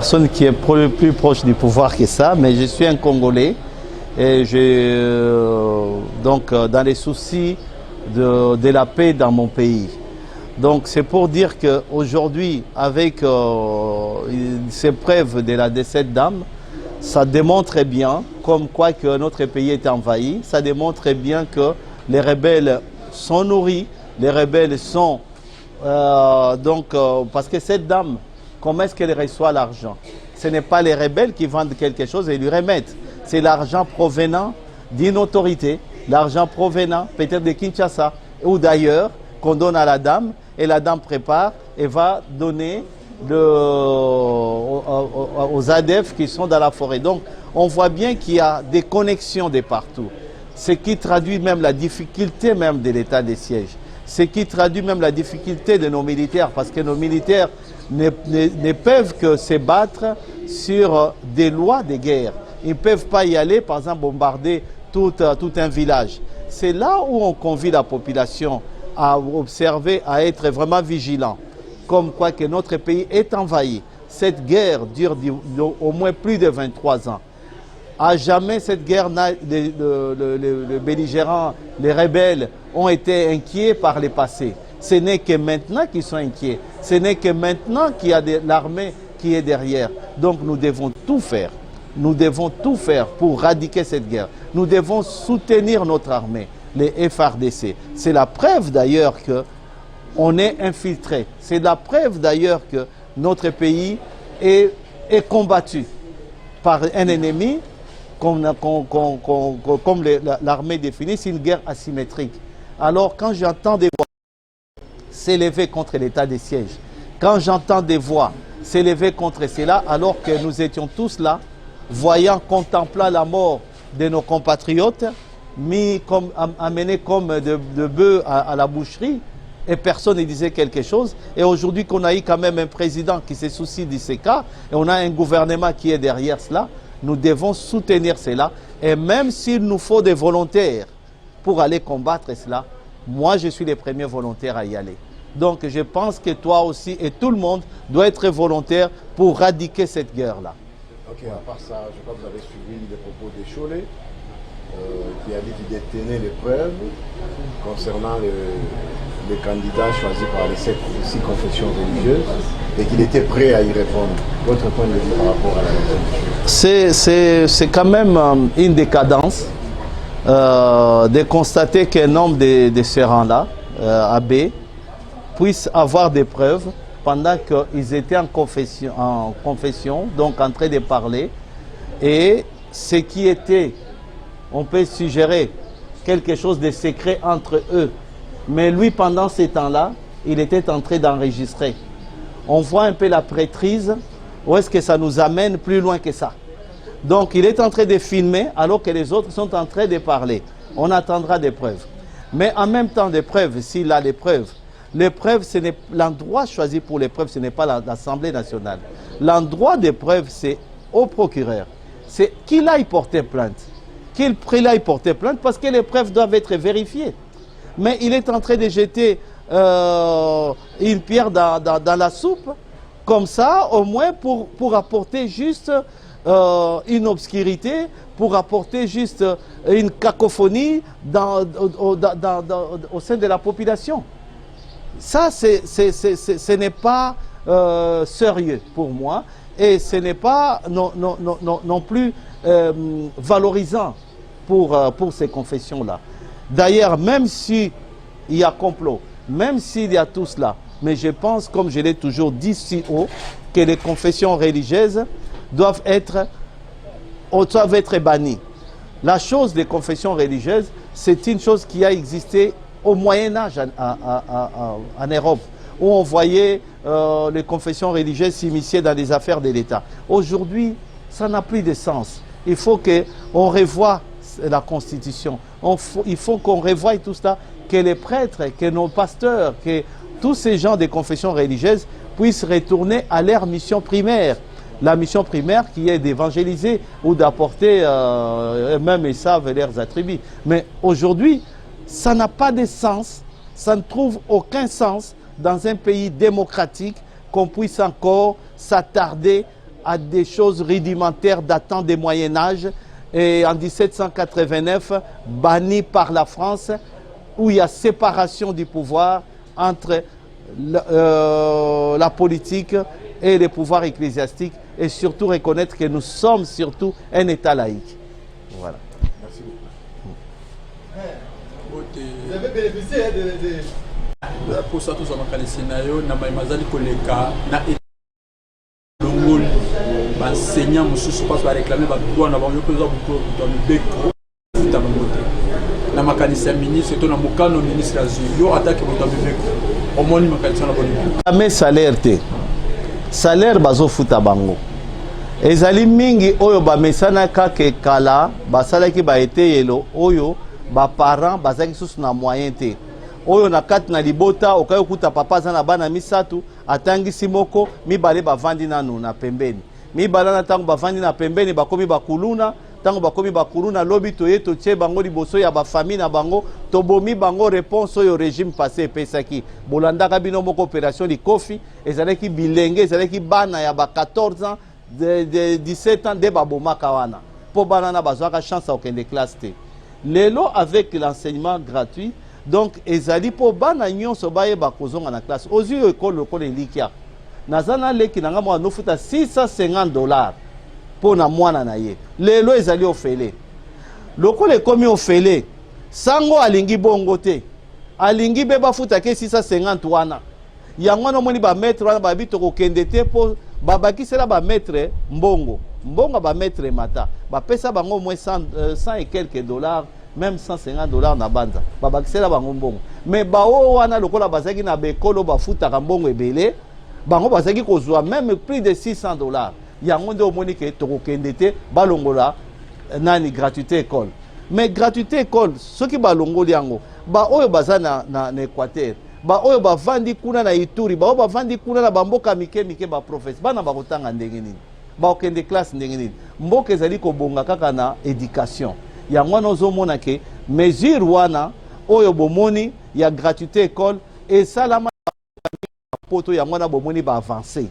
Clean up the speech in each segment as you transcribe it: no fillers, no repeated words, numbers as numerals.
personne qui est plus proche du pouvoir que ça, mais je suis un Congolais et donc dans les soucis de la paix dans mon pays. Donc c'est pour dire qu'aujourd'hui, avec ces preuves de cette dame, ça démontre bien comme quoi que notre pays est envahi, ça démontre bien que les rebelles sont nourris, les rebelles sont... parce que cette dame, comment est-ce qu'elle reçoit l'argent? Ce n'est pas les rebelles qui vendent quelque chose et lui remettent. C'est l'argent provenant d'une autorité, l'argent provenant peut-être de Kinshasa ou d'ailleurs qu'on donne à la dame et la dame prépare et va donner aux ADF qui sont dans la forêt. Donc on voit bien qu'il y a des connexions de partout. Ce qui traduit même la difficulté même de l'état de siège. Ce qui traduit même la difficulté de nos militaires, parce que nos militaires ne peuvent que se battre sur des lois de guerre. Ils ne peuvent pas y aller, par exemple, bombarder tout un village. C'est là où on convie la population à observer, à être vraiment vigilant. Comme quoi que notre pays est envahi. Cette guerre dure au moins plus de 23 ans. À jamais cette guerre, les belligérants, les rebelles ont été inquiets par le passé. Ce n'est que maintenant qu'ils sont inquiets. Ce n'est que maintenant qu'il y a l'armée qui est derrière. Donc nous devons tout faire. Nous devons tout faire pour éradiquer cette guerre. Nous devons soutenir notre armée, les FARDC. C'est la preuve d'ailleurs qu'on est infiltré. C'est la preuve d'ailleurs que notre pays est combattu par un ennemi. Comme l'armée définit, c'est une guerre asymétrique. Alors quand j'entends des voix s'élever contre l'état de siège, quand j'entends des voix s'élever contre cela, alors que nous étions tous là, voyant, contemplant la mort de nos compatriotes, amenés comme de bœufs à la boucherie, et personne ne disait quelque chose. Et aujourd'hui qu'on a eu quand même un président qui se soucie de ces cas, et on a un gouvernement qui est derrière cela, nous devons soutenir cela. Et même s'il nous faut des volontaires pour aller combattre cela, moi je suis le premier volontaire à y aller. Donc je pense que toi aussi et tout le monde doit être volontaire pour éradiquer cette guerre-là. Ok, à part ça, je crois que vous avez suivi les propos de Cholet, qui a dit qu'il détenait les preuves concernant le candidat choisi par les six confessions religieuses et qu'il était prêt à y répondre. Votre point de vue par rapport à la résolution? C'est quand même une décadence de constater qu'un homme de ce rang-là, abbé, puisse avoir des preuves pendant qu'ils étaient en confession, donc en train de parler, et ce qui était, on peut suggérer, quelque chose de secret entre eux. Mais lui, pendant ces temps-là, il était en train d'enregistrer. On voit un peu la prêtrise, où est-ce que ça nous amène plus loin que ça. Donc, il est en train de filmer, alors que les autres sont en train de parler. On attendra des preuves. Mais en même temps, des preuves, s'il a des preuves, les preuves, ce n'est l'endroit choisi pour les preuves, ce n'est pas l'Assemblée nationale. L'endroit des preuves, c'est au procureur. C'est qu'il aille porter plainte. Qu'il aille porter plainte parce que les preuves doivent être vérifiées. Mais il est en train de jeter une pierre dans la soupe, comme ça, au moins pour apporter juste une obscurité, pour apporter juste une cacophonie au sein de la population. Ça, ce n'est pas sérieux pour moi et ce n'est pas non plus valorisant pour ces confessions-là. D'ailleurs, même s'il y a complot, même s'il y a tout cela, mais je pense, comme je l'ai toujours dit si haut, que les confessions religieuses doivent être bannies. La chose des confessions religieuses, c'est une chose qui a existé au Moyen-Âge en Europe, où on voyait les confessions religieuses s'immiscer dans les affaires de l'État. Aujourd'hui, ça n'a plus de sens. Il faut qu'on revoie la Constitution. Il faut qu'on revoie tout cela, que les prêtres, que nos pasteurs, que tous ces gens des confessions religieuses puissent retourner à leur mission primaire. La mission primaire qui est d'évangéliser ou d'apporter, eux-mêmes ils savent leurs attributs. Mais aujourd'hui, ça n'a pas de sens, ça ne trouve aucun sens dans un pays démocratique qu'on puisse encore s'attarder à des choses rudimentaires datant du Moyen-Âge. Et en 1789, banni par la France, où il y a séparation du pouvoir entre la politique et les pouvoirs ecclésiastiques, et surtout reconnaître que nous sommes surtout un État laïque. Voilà. Merci beaucoup. Vous avez bénéficié de... Pour ça, tout ça, le scénario, na maimazali koleka na longol enseignant mususu passe par réclamer ba droit na bango ko za buto to mibeko futa bangote na makanisa ministre to na mukano ministre azuyo attaque buto mibeko omoni makanisa na boni mais salaire te salaire bazo futa bango ezali mingi oyo ba mesana kake kala basalaki ba eteyelo oyo ba parents bazaki susu na moyen te oyo na kati na libota okayo kuta papa za na bana misatu atangisi moko mibale bavandi nanu na pembeni mibale na tango bavandi na pembeni bakomi bakuluna tango bakomi bakuluna lobi toye totie bango liboso ya bafamille na bango tobomi bango réponse oyo régime passé epesaki bolandaka bino moko opération likofi ezalaki bilenge ezalaki bana ya ba 14 ans de 17 ans de babomaka wana po bana na bazwaka chance ya okende classe te lelo avec l'enseignement gratuit. Donc, ezali po bana nyonso baye bakozonga na classe. Ozu yo école lokole likia. Nazana leki nanga mwa nofuta $650 po na mwana na ye. Lelo ezali ofele. Lokole komi ofele. Sango alingi bongo te. Alingi beba futa ke 650 wana. Yango no moni ba maître wana ba bito ko kende te po babakisela ba maître mbongo. Mbongo ba maître mata. Ba pesa bango moins 100 et quelques dollars. Même $150 na banza babakisela bango mbongo mais bao wana lokola bazaki na bekolo bafutaka mbongo ebele bango bazaki kozwa même plus de $600 yango nde omoni ke tokokende te balongola nani gratuité école mais gratuité école soki balongoli yango ba oyo baza na Équateur ba oyo bavandi kuna na Ituri ba oyo bavandi kuna na bamboka mike ba professeur bana bakotanga ndenge nini bakokende classe ndenge nini mboka ezali kobonga kaka na éducation yango nozomona ke mesure wana oyo bomoni ya gratuité école esalama poto yango na bomoni ba avancer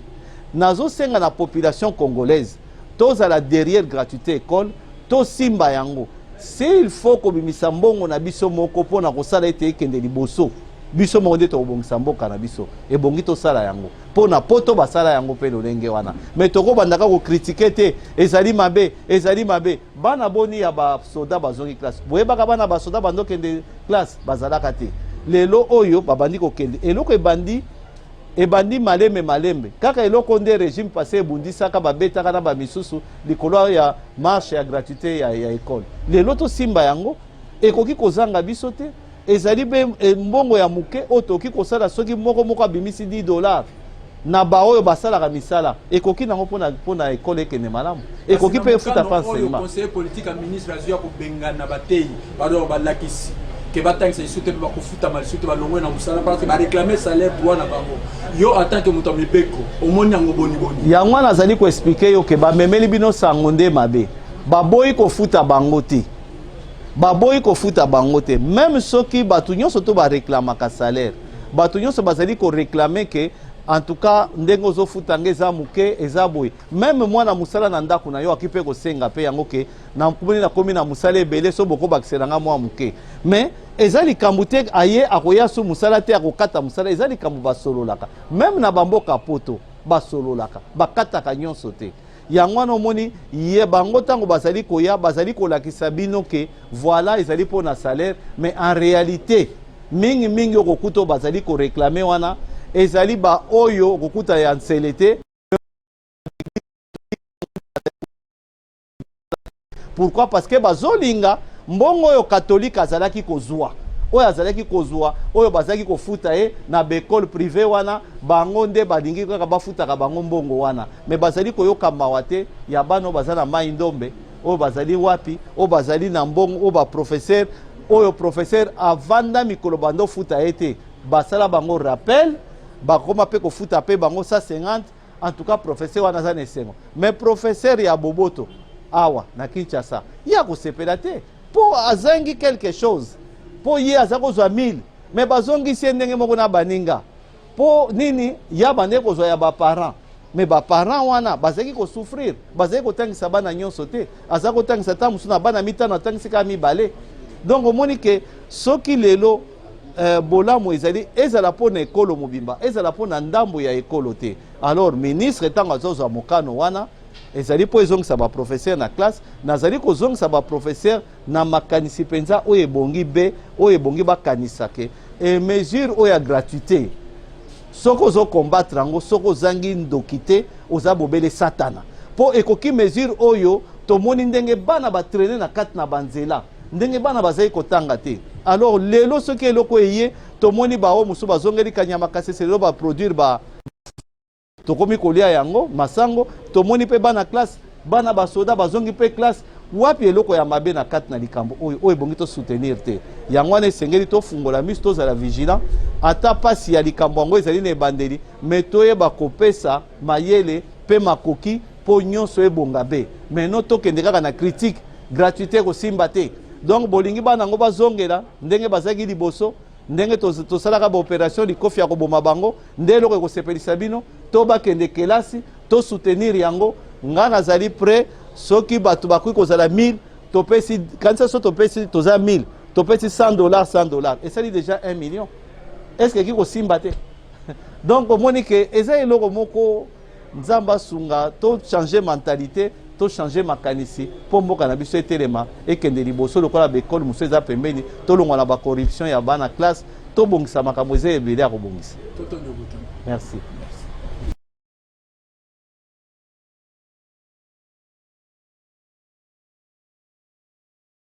nazosenga na population congolaise tozala derrière gratuité école to simba yango s'il faut kobimisa mbongo na biso moko pona kosala ete ekende liboso biso moko nde tokobongisa mboka na biso ebongi tosala yango pona poto basala yango mpe lolenge wana mais tokobandaka kokritike te ezali mabe bana boni ya basoda bazongi classe boyebaka bana basoda bandokende classe bazalaka te lelo oyo babandi kokende eloko ebandi malembe kaka eloko nde régime passé ebundisaka babetaka na bamisusu likolo ya marche ya gratuité ya école lelo tosimba yango ekoki kozanga biso te ezali be mbongo ya muke otoki kosala soki moko abimisi $10 na ba oyo basalaka misala ekoki nango pona école ekende malamu ekoki pe futa pa enseignement conseiller politique à ministre azua ko bengana batei bado balakisi ke batangisa isute ba kufuta malisute balongwe na musala parce que ba réclamer salaire droit na bango yo en tant que muto mibeko omoni yango boni yango nazali ko expliquer yo ke ba memeli bino sango nde mabe baboyi ko futa bango te baboyi ko futa bango te même soki batu nyonso to ba réclamaka salaire batu nyonso bazali ko réclamer que en tout cas ndenge ozofuta nge eza muke eza boye même mwana musala na ndako na yo akipe kosenga pe yango ke na komi na musala ebele so boko bakisela nga mwa muke mais eza likambo te aye akoya so musala te akokata musala eza likambo basololaka même na bamboka poto basololaka bakataka nyonso te yango wana omoni ye bango ntango bazali koya bazali kolakisa bino ke voilà ezali mpo na salaire mais en réalité mingi okokuta bazali koréclame wana ezali ba oyo kokuta ya nsele te pourquoi parce que bazolinga mbongo oyo catholique azalaki kozwa oyo azalaki kozwa oyo bazalaki kofuta ye na bekole privé wana bango nde balingi kaka bafutaka bango mbongo wana mais bazali koyoka mawa te ya bana oyo baza na mai ndombe oyo bazali wapi oyo bazali na mbongo oyo baprofesseur oyo professeur avanda mikolo bando futa ye te basala bango rappel bakoma pe kofuta pe bango 150 en tout cas professeur wana za nesengo mais professeur ya boboto awa na Kinshasa ya kosepela te po azangi quelque chose po ye azako zwa 1000 mais bazongi sie ndenge moko na baninga po nini ya bande kozwa ya ba parents mais baparent wana bazaki kosouffrir, bazaki kotangisa bana nyonso te, azaki kotangisa ta mosusu na bana mitano atangisi kaka mibale. Donc omoni ke soki lelo bolamu ezala mpo na ekolo mobimba, ezala mpo na ndambo ya ekolo te. Alors ministre ntango azozwa mokano wana ezali mpo ezongisa baprofesseur na classe, nazali kozongisa baprofesseur na makanisi mpenza oyo ebongi be, oyo ebongi bakanisa ke mesure oyo ya gratuité soko ozo combattre yango, soko ozangi ndoki te oza bobele satana. Po ekoki mesure oyo tomoni ndenge bana batraîner na kati na banzela, ndenge bana bazali kotanga te. Alors lelo soki eloko eye tomoni bao musu bazongeli kanyama kasese lelo ba produire ba tokomi kolia yango masango, tomoni pe bana classe, bana basoda bazongi pe classe, wapi eloko ya mabe na kati na likambo oyo bongi to soutenir te. Yango wana esengeli to fungola miso tozala vigilant, ata pasi ya likambo yango ezali na ebandeli, mais toyeba kopesa mayele pe makoki po nyonso ebonga be. Mais no tokende kaka na critique, gratuité kosimba te. Donc bolingi bana ngo bazongela ndenge bazaki liboso, ndenge tosalaka ba opération likofi ya koboma bango, nde eloko ekosepelisa bino, to bakende kelasi, to soutenir yango. Nga nazali prêt, soki batu bakoki kozala 1000, topesi kanisa so topesi toza 1000, topesi $100, et ça dit déjà 1 million. Est-ce que kiko simba te? Donc omoni ke eza eloko moko nzamba sunga to changer mentalité, to changer makanisi po mboka na biso etelema ekende liboso lokola bekole muso eza pembeni, to longwa na ba corruption ya bana classe, to bongisa makambo eza ebele ya kobongisa. Merci.